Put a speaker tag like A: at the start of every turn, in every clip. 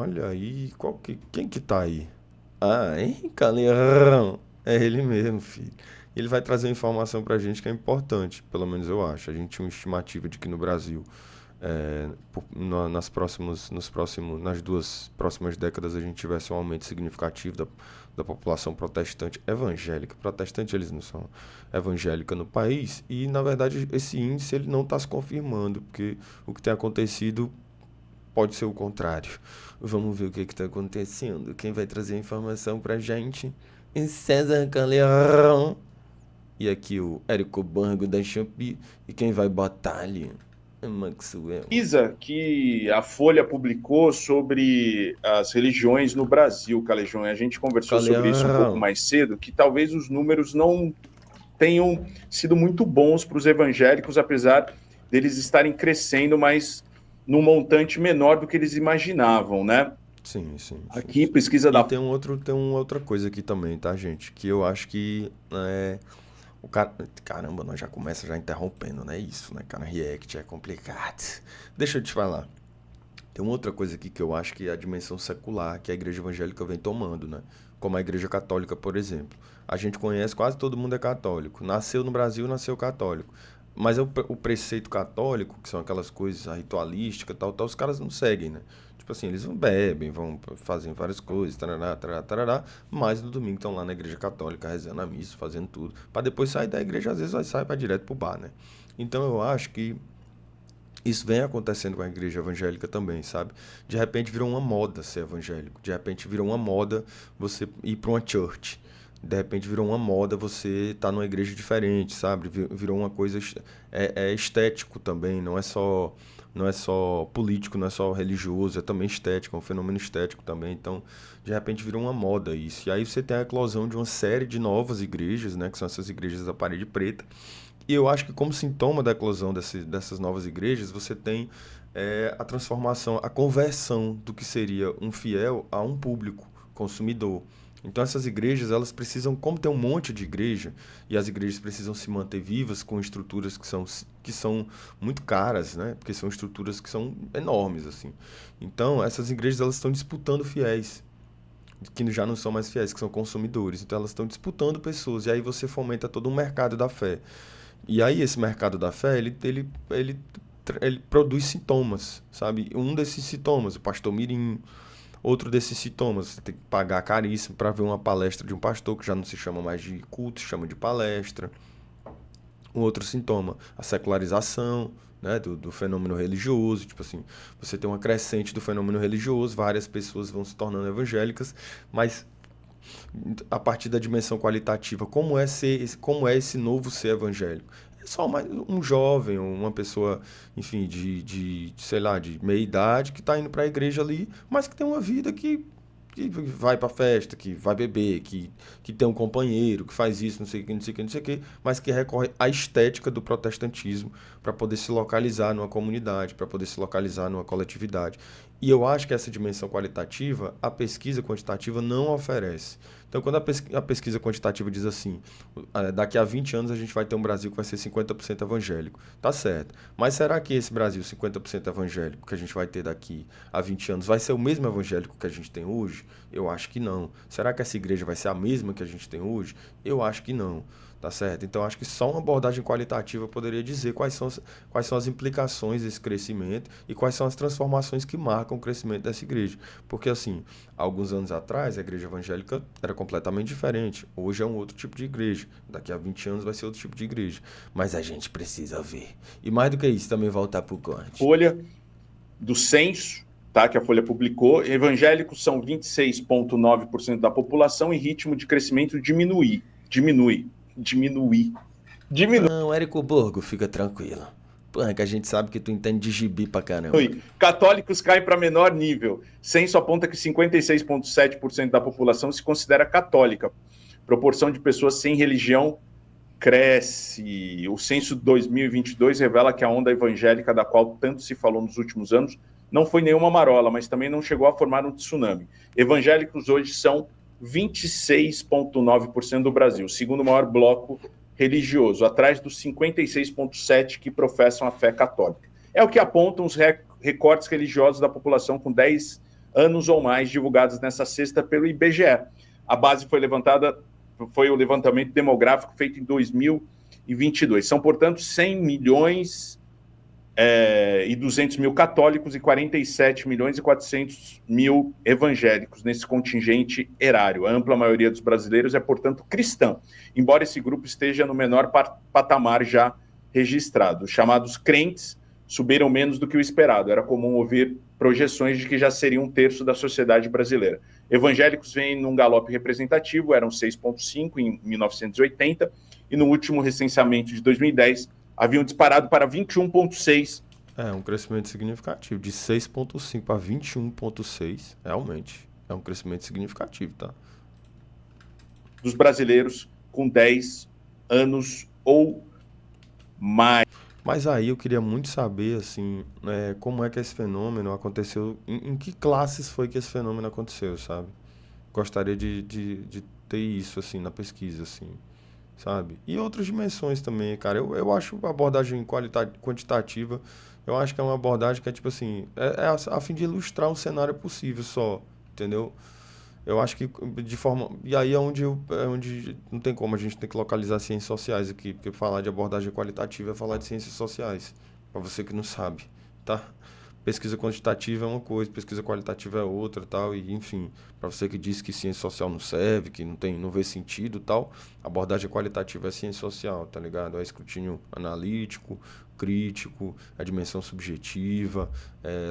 A: Olha aí, quem que tá aí? Ah, Henrique Caldeirão. É ele mesmo, filho. Ele vai trazer uma informação pra gente que é importante, pelo menos eu acho. A gente tinha uma estimativa de que no Brasil, nas duas próximas décadas, a gente tivesse um aumento significativo da população protestante evangélica. Protestante eles não são evangélica no país, e na verdade esse índice ele não está se confirmando, porque o que tem acontecido pode ser o contrário. Vamos ver o que está acontecendo. Quem vai trazer a informação pra gente? É César Caldeirão. E aqui o Érico Borgo da Shopee. E quem vai botar ali? É Maxwell.
B: Pesquisa que a Folha publicou sobre as religiões no Brasil, Calejão, e a gente conversou sobre isso um pouco
A: Caldeirão.
B: mais cedo, que talvez os números não tenham sido muito bons para os evangélicos, apesar deles estarem crescendo, mas num montante menor do que eles imaginavam, né?
A: Sim, sim, sim,
B: Aqui,
A: sim.
B: pesquisa
A: E
B: da.
A: tem uma outra coisa aqui também, tá, gente? Que eu acho que o cara. Caramba, nós já começa já interrompendo, né? Isso, né, cara? React é complicado. Deixa eu te falar. Tem uma outra coisa aqui que eu acho que é a dimensão secular que a igreja evangélica vem tomando, né? Como a igreja católica, por exemplo. A gente conhece, quase todo mundo é católico. Nasceu no Brasil, nasceu católico. Mas o preceito católico, que são aquelas coisas ritualísticas, tal, os caras não seguem, né? Tipo assim, eles vão bebem, vão fazem várias coisas, tarará, tarará, tarará, mas no domingo estão lá na igreja católica, rezando a missa, fazendo tudo, para depois sair da igreja, às vezes vai sair para direto pro bar, né? Então eu acho que isso vem acontecendo com a igreja evangélica também, sabe? De repente virou uma moda ser evangélico. De repente virou uma moda você ir para uma church. De repente virou uma moda você estar numa igreja diferente, sabe? Virou uma coisa é estético também, não é só político, não é só religioso, é também estético, é um fenômeno estético também. Então, de repente virou uma moda isso. E aí você tem a eclosão de uma série de novas igrejas, né, que são essas igrejas da parede preta, e eu acho que como sintoma da eclosão dessas novas igrejas, você tem a transformação, a conversão do que seria um fiel a um público consumidor. Então essas igrejas, elas precisam, como tem um monte de igreja, e as igrejas precisam se manter vivas com estruturas que são muito caras, né? Porque são estruturas que são enormes, assim. Então essas igrejas, elas estão disputando fiéis, que já não são mais fiéis, que são consumidores. Então elas estão disputando pessoas, e aí você fomenta todo um mercado da fé. E aí esse mercado da fé, ele produz sintomas, sabe? Um desses sintomas, o pastor mirim, outro desses sintomas, você tem que pagar caríssimo para ver uma palestra de um pastor que já não se chama mais de culto, se chama de palestra. Um outro sintoma, a secularização, né, do fenômeno religioso, tipo assim, você tem uma crescente do fenômeno religioso, várias pessoas vão se tornando evangélicas, mas a partir da dimensão qualitativa, como é esse novo ser evangélico? É só mais um jovem, ou uma pessoa, enfim, sei lá, de meia idade, que está indo para a igreja ali, mas que tem uma vida que vai pra festa, que vai beber, que tem um companheiro, que faz isso, não sei o que, não sei o que, não sei o que, mas que recorre à estética do protestantismo para poder se localizar numa comunidade, para poder se localizar numa coletividade. E eu acho que essa dimensão qualitativa, a pesquisa quantitativa não oferece. Então, quando a pesquisa quantitativa diz assim, daqui a 20 anos a gente vai ter um Brasil que vai ser 50% evangélico. Tá certo. Mas será que esse Brasil 50% evangélico que a gente vai ter daqui a 20 anos vai ser o mesmo evangélico que a gente tem hoje? Eu acho que não. Será que essa igreja vai ser a mesma que a gente tem hoje? Eu acho que não. Tá certo? Então, acho que só uma abordagem qualitativa poderia dizer quais são as implicações desse crescimento e quais são as transformações que marcam o crescimento dessa igreja. Porque, assim, alguns anos atrás, a igreja evangélica era completamente diferente. Hoje é um outro tipo de igreja. Daqui a 20 anos vai ser outro tipo de igreja. Mas a gente precisa ver. E mais do que isso, também voltar pro corte.
B: Folha do censo, tá, que a Folha publicou, evangélicos são 26,9% da população e ritmo de crescimento diminui.
A: Não, Érico Borgo, fica tranquilo. Pô, é que a gente sabe que tu entende de gibi pra caramba.
B: Católicos caem para menor nível. Censo aponta que 56,7% da população se considera católica. Proporção de pessoas sem religião cresce. O censo 2022 revela que a onda evangélica, da qual tanto se falou nos últimos anos, não foi nenhuma marola, mas também não chegou a formar um tsunami. Evangélicos hoje são 26,9% do Brasil, segundo maior bloco religioso, atrás dos 56,7% que professam a fé católica. É o que apontam os recortes religiosos da população com 10 anos ou mais, divulgados nessa sexta pelo IBGE. A base foi o levantamento demográfico feito em 2022. São, portanto, 100 milhões e 200 mil católicos e 47 milhões e 400 mil evangélicos nesse contingente erário. A ampla maioria dos brasileiros é, portanto, cristã, embora esse grupo esteja no menor patamar já registrado. Os chamados crentes subiram menos do que o esperado. Era comum ouvir projeções de que já seria 1/3 da sociedade brasileira. Evangélicos vêm num galope representativo, eram 6,5 em 1980, e no último recenseamento de 2010 haviam disparado para 21,6.
A: Um crescimento significativo, de 6,5 para 21,6, realmente. É um crescimento significativo, tá?
B: Dos brasileiros com 10 anos ou mais.
A: Mas aí eu queria muito saber, assim, como é que esse fenômeno aconteceu, em que classes foi que esse fenômeno aconteceu, sabe? Gostaria de ter isso, assim, na pesquisa, assim, sabe? E outras dimensões também, cara. Eu acho a abordagem quantitativa, eu acho que é uma abordagem que é, tipo assim, a fim de ilustrar um cenário possível só, entendeu? Eu acho que de forma. E aí é onde não tem como, a gente tem que localizar ciências sociais aqui, porque falar de abordagem qualitativa é falar de ciências sociais, para você que não sabe, tá? Pesquisa quantitativa é uma coisa, pesquisa qualitativa é outra, tal, e enfim, para você que diz que ciência social não serve, que não vê sentido, tal, abordagem qualitativa é ciência social, tá ligado? É escrutínio analítico, crítico, a dimensão subjetiva,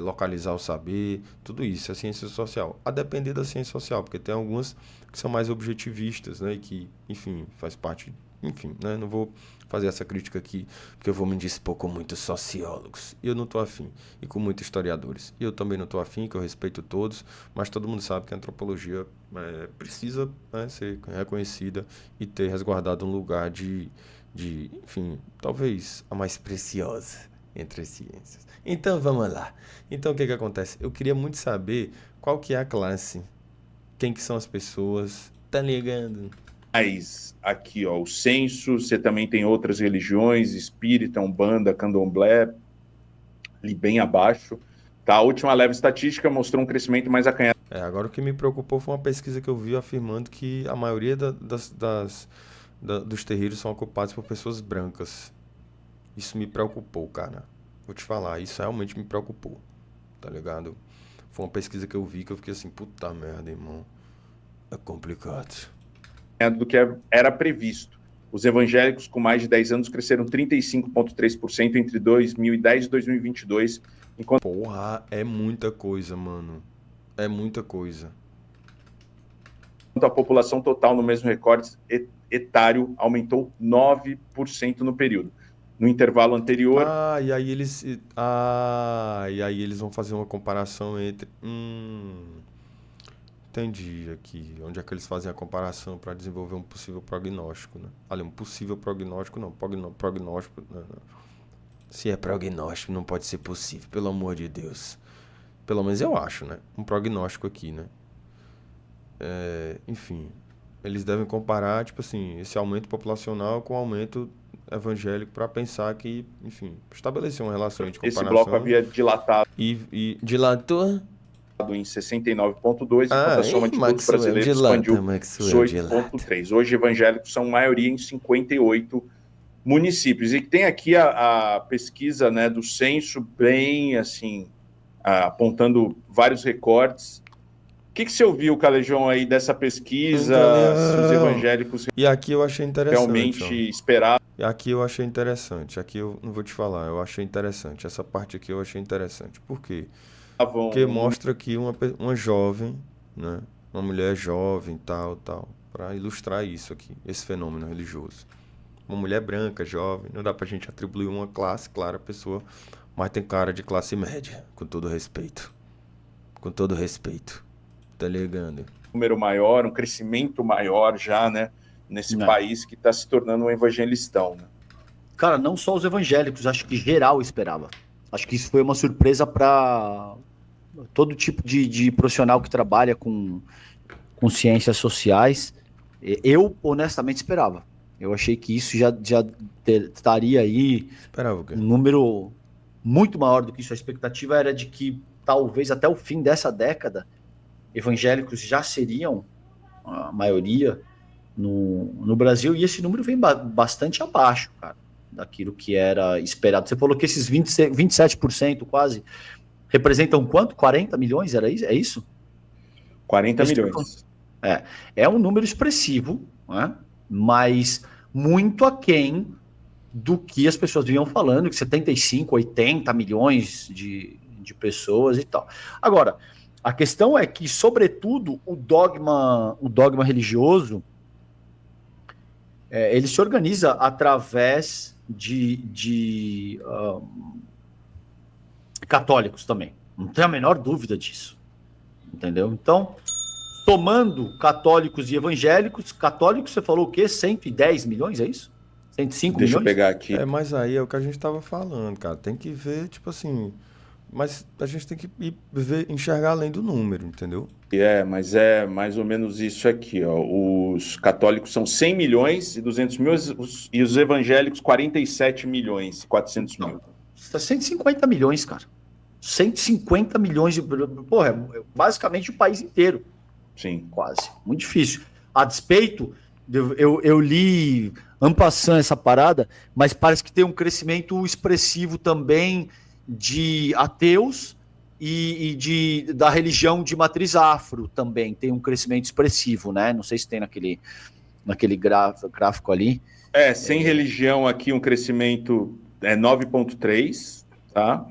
A: localizar o saber, tudo isso é ciência social. A depender da ciência social, porque tem algumas que são mais objetivistas, né, e que, enfim, faz parte, enfim, né, não vou fazer essa crítica aqui, porque eu vou me dispor com muitos sociólogos, e eu não estou afim, e com muitos historiadores, e eu também não estou afim, que eu respeito todos, mas todo mundo sabe que a antropologia precisa, né, ser reconhecida e ter resguardado um lugar de, enfim, talvez a mais preciosa entre as ciências. Então vamos lá. Então o que acontece? Eu queria muito saber qual que é a classe, quem que são as pessoas, tá ligando?
B: Mas aqui, ó, o censo, você também tem outras religiões, espírita, umbanda, candomblé, ali bem abaixo. Tá? A última leva estatística mostrou um crescimento mais acanhado.
A: Agora o que me preocupou foi uma pesquisa que eu vi afirmando que a maioria dos terreiros são ocupados por pessoas brancas. Isso me preocupou, cara. Vou te falar, isso realmente me preocupou, tá ligado? Foi uma pesquisa que eu vi que eu fiquei assim, puta merda, irmão. É complicado.
B: Do que era previsto. Os evangélicos com mais de 10 anos cresceram 35,3% entre 2010 e 2022. Enquanto...
A: Porra, é muita coisa, mano. É muita coisa.
B: A população total no mesmo recorte etário aumentou 9% no período. No intervalo anterior...
A: E aí eles vão fazer uma comparação entre... Entendi aqui. Onde é que eles fazem a comparação para desenvolver um possível prognóstico, né? Olha, um possível prognóstico, não. Prognóstico... Não. Se é prognóstico, não pode ser possível, pelo amor de Deus. Pelo menos eu acho, né? Um prognóstico aqui, né? Enfim, eles devem comparar, tipo assim, esse aumento populacional com o aumento evangélico para pensar que, enfim, estabelecer uma relação de comparação.
B: Esse bloco havia dilatado.
A: E dilatou
B: em 69,2, enquanto a soma de todos os brasileiros expandiu 18,3. Hoje, evangélicos são maioria em 58 municípios. E tem aqui a pesquisa, né, do censo, bem assim, apontando vários recortes. O que você ouviu, Calejão, aí dessa pesquisa? Se os evangélicos
A: e aqui eu achei interessante,
B: realmente esperavam?
A: E aqui eu achei interessante. Aqui eu não vou te falar, eu achei interessante. Essa parte aqui eu achei interessante. Por quê? Porque mostra aqui uma jovem, né? Uma mulher jovem, tal, para ilustrar isso aqui, esse fenômeno religioso. Uma mulher branca, jovem, não dá pra gente atribuir uma classe, claro, a pessoa, mas tem cara de classe média, com todo respeito. Com todo respeito. Tá ligando?
B: Um número maior, um crescimento maior já, né? Nesse país que está se tornando um evangelistão, né?
C: Cara, não só os evangélicos, acho que geral esperava. Acho que isso foi uma surpresa para todo tipo de profissional que trabalha com ciências sociais. Eu, honestamente, esperava. Eu achei que isso já estaria aí
A: Esperava o quê?
C: um número muito maior do que isso. A expectativa era de que talvez até o fim dessa década, evangélicos já seriam a maioria no Brasil, e esse número vem bastante abaixo, cara, daquilo que era esperado. Você falou que esses 27% quase representam quanto? 40 milhões? Era isso? É isso?
B: 40 milhões.
C: É um número expressivo, né? Mas muito aquém do que as pessoas vinham falando, que 75, 80 milhões de pessoas e tal. Agora, a questão é que, sobretudo, o dogma religioso, ele se organiza através de católicos também. Não tem a menor dúvida disso. Entendeu? Então, somando católicos e evangélicos, católicos você falou o quê? 110 milhões, é isso? 105
B: Deixa eu
C: milhões?
B: pegar aqui.
A: Mas aí é o que a gente tava falando, cara. Tem que ver, tipo assim. Mas a gente tem que enxergar além do número, entendeu?
B: Mas é mais ou menos isso aqui, ó. Os católicos são 100 milhões e 200 mil, e os evangélicos 47 milhões e 400 mil.
C: 150 milhões, cara. 150 milhões de... Porra, é basicamente o país inteiro.
B: Sim.
C: Quase. Muito difícil. A despeito, eu li en passant essa parada, mas parece que tem um crescimento expressivo também de ateus e da religião de matriz afro também. Tem um crescimento expressivo, né? Não sei se tem naquele gráfico ali.
B: Sem religião aqui um crescimento 9,3, tá?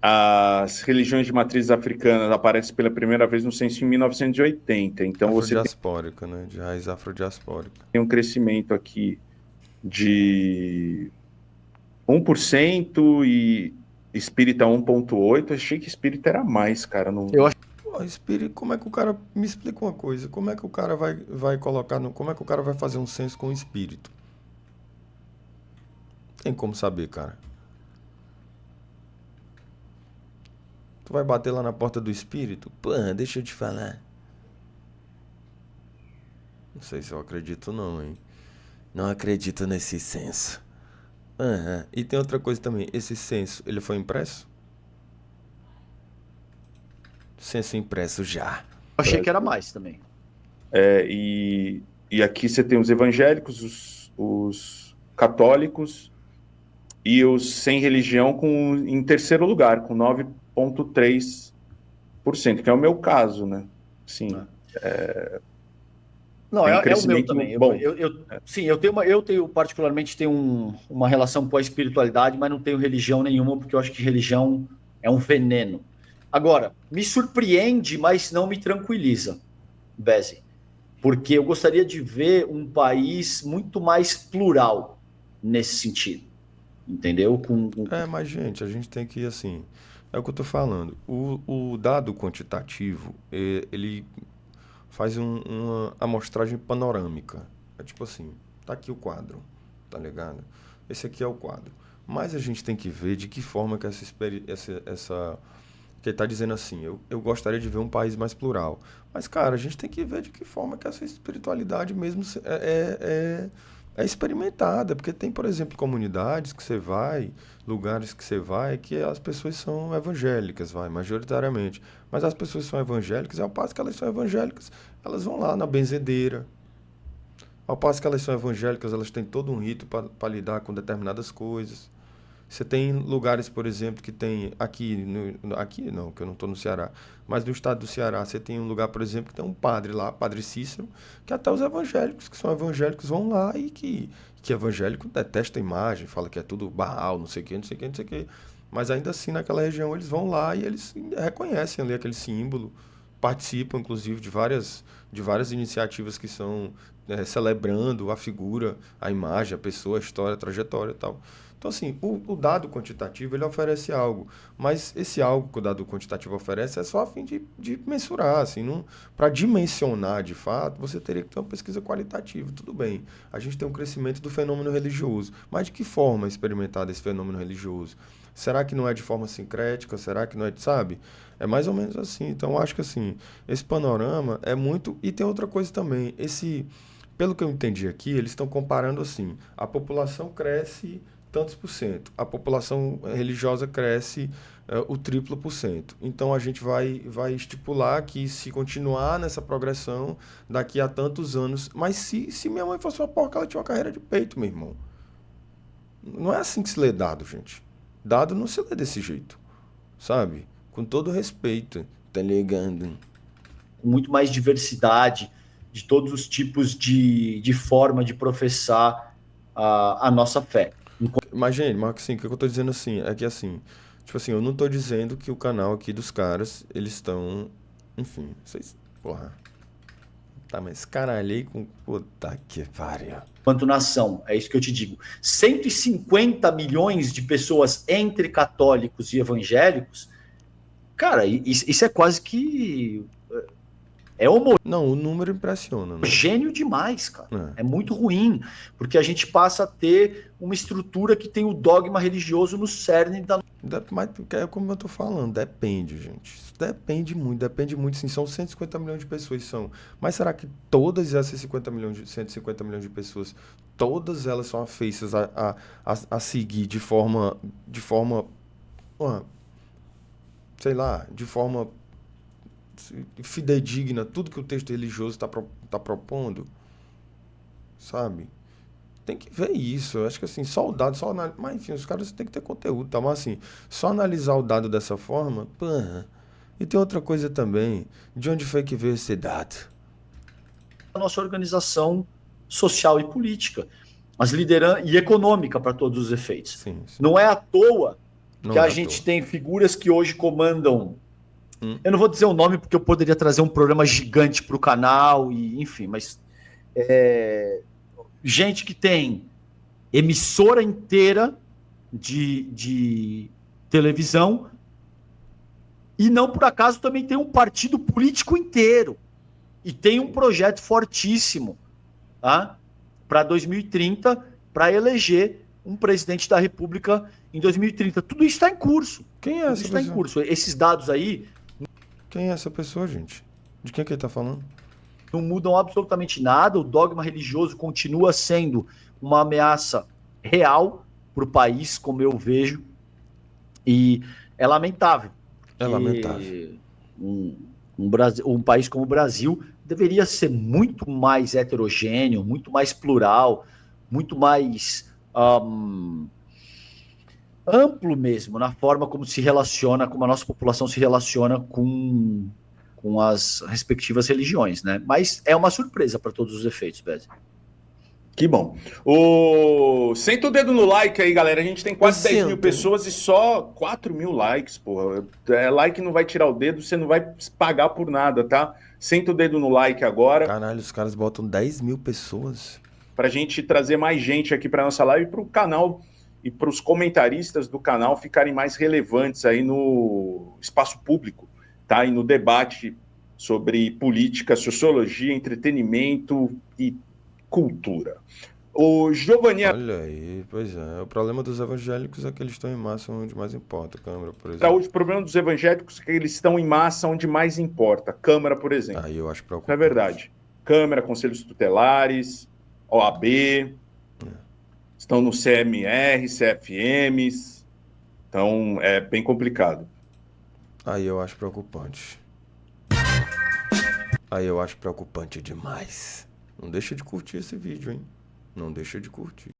B: As religiões de matriz africana aparecem pela primeira vez no censo em 1980. Então
A: afrodiaspórica, né? De raiz afrodiaspórica.
B: Tem um crescimento aqui de 1% e espírita 1,8%. Achei que espírita era mais, cara. Não...
C: Eu acho.
A: Espírita, como é que o cara... Me explica uma coisa. Como é que o cara vai colocar... Como é que o cara vai fazer um censo com o espírito? Tem como saber, cara. Tu vai bater lá na porta do espírito? Pô, deixa eu te falar. Não sei se eu acredito não, hein? Não acredito nesse censo. E tem outra coisa também. Esse censo, ele foi impresso? Censo impresso já.
C: Achei que era mais também.
B: E aqui você tem os evangélicos, os católicos e os sem religião em terceiro lugar, com 9,3%, que é o meu caso, né? Sim.
C: Não, é o meu também.
B: Bom.
C: Sim, eu tenho particularmente uma relação com a espiritualidade, mas não tenho religião nenhuma, porque eu acho que religião é um veneno. Agora, me surpreende, mas não me tranquiliza, Beze, porque eu gostaria de ver um país muito mais plural nesse sentido, entendeu?
A: Mas, gente, a gente tem que ir assim... É o que eu tô falando. O dado quantitativo, ele faz uma amostragem panorâmica. É tipo assim, tá aqui o quadro, tá ligado? Esse aqui é o quadro. Mas a gente tem que ver de que forma que essa que ele tá dizendo assim, eu gostaria de ver um país mais plural. Mas, cara, a gente tem que ver de que forma que essa espiritualidade mesmo é experimentada. Porque tem, por exemplo, comunidades que você vai, lugares que você vai, que as pessoas são evangélicas, majoritariamente. Mas as pessoas são evangélicas, ao passo que elas são evangélicas, elas vão lá na benzedeira. Ao passo que elas são evangélicas, elas têm todo um rito para lidar com determinadas coisas. Você tem lugares, por exemplo, que tem aqui não, que eu não estou no Ceará, mas no estado do Ceará, você tem um lugar, por exemplo, que tem um padre lá, Padre Cícero, que até os evangélicos, que são evangélicos, vão lá e que evangélico detesta a imagem, fala que é tudo Baal, não sei o que, não sei o que, não sei o que. Mas ainda assim, naquela região, eles vão lá e eles reconhecem ali aquele símbolo, participam, inclusive, de várias iniciativas que são celebrando a figura, a imagem, a pessoa, a história, a trajetória e tal. Então, assim, o dado quantitativo, ele oferece algo, mas esse algo que o dado quantitativo oferece é só a fim de mensurar, assim, para dimensionar de fato, você teria que ter uma pesquisa qualitativa, tudo bem. A gente tem um crescimento do fenômeno religioso, mas de que forma é experimentado esse fenômeno religioso? Será que não é de forma sincrética? Será que não é, sabe? É mais ou menos assim. Então, eu acho que, assim, esse panorama é muito... E tem outra coisa também, pelo que eu entendi aqui, eles estão comparando assim, a população cresce tantos por cento. A população religiosa cresce o triplo por cento. Então a gente vai estipular que se continuar nessa progressão, daqui a tantos anos. Mas se minha mãe fosse uma porca, ela tinha uma carreira de peito, meu irmão. Não é assim que se lê dado, gente. Dado não se lê desse jeito, sabe? Com todo respeito, tá ligando?
C: Com muito mais diversidade, de todos os tipos de forma de professar a nossa fé.
A: Mas, gente, mas assim, o que eu tô dizendo assim, é que assim, tipo assim, eu não tô dizendo que o canal aqui dos caras, eles estão, enfim, vocês, porra, tá, mas caralhei com, puta que pariu.
C: Quanto nação, é isso que eu te digo. 150 milhões de pessoas entre católicos e evangélicos, cara, isso é quase que... É
A: Não, o número impressiona, né?
C: homogêneo demais, cara. É muito ruim, porque a gente passa a ter uma estrutura que tem o dogma religioso no cerne da...
A: Mas é como eu tô falando, depende, gente. Isso depende muito, sim. São 150 milhões de pessoas, são. Mas será que todas essas 150 milhões de pessoas, todas elas são afeitas a seguir de forma, sei lá, de forma fidedigna tudo que o texto religioso tá propondo? Sabe? Tem que ver isso. Eu acho que assim, só o dado, mas enfim, os caras têm que ter conteúdo, tá? Mas assim, só analisar o dado dessa forma, porra. E tem outra coisa também. De onde foi que veio esse dado?
C: nossa organização social e política, e econômica para todos os efeitos.
A: Sim.
C: Não é à toa
A: Não
C: que
A: é
C: a
A: à
C: gente
A: toa.
C: tem figuras que hoje comandam. Eu não vou dizer o nome porque eu poderia trazer um programa gigante para o canal, e enfim, mas gente que tem emissora inteira de televisão e não por acaso também tem um partido político inteiro e tem um projeto fortíssimo, tá? Para 2030, para eleger um presidente da República em 2030. Tudo isso está em curso.
A: Quem é
C: Tudo
A: essa
C: isso está em
A: pessoa?
C: curso. Esses dados aí
A: Quem é essa pessoa, gente? De quem que ele tá falando?
C: não mudam absolutamente nada. O dogma religioso continua sendo uma ameaça real para o país, como eu vejo, e é lamentável.
A: É lamentável.
C: Um país como o Brasil deveria ser muito mais heterogêneo, muito mais plural, muito mais amplo mesmo na forma como se relaciona, como a nossa população se relaciona com as respectivas religiões, né? Mas é uma surpresa para todos os efeitos, Bez.
B: Que bom. Senta o dedo no like aí, galera. A gente tem quase 10 mil pessoas e só 4 mil likes, porra. Like não vai tirar o dedo, você não vai pagar por nada, tá? Senta o dedo no like agora.
A: Caralho, os caras botam 10 mil pessoas.
B: Pra gente trazer mais gente aqui pra nossa live e pro canal e pros comentaristas do canal ficarem mais relevantes aí no espaço público, tá? E no debate sobre política, sociologia, entretenimento e cultura. O Giovanni...
A: Olha aí, pois é. O problema dos evangélicos é que eles estão em massa onde mais importa. Câmara, por exemplo.
B: O problema dos evangélicos é que eles estão em massa onde mais importa. Câmara, por exemplo.
A: Aí eu acho preocupante.
B: Isso é verdade. Câmara, conselhos tutelares, OAB, estão no CMR, CFMs. Então, é bem complicado.
A: Aí eu acho preocupante. Aí eu acho preocupante demais. Não deixa de curtir esse vídeo, hein? Não deixa de curtir.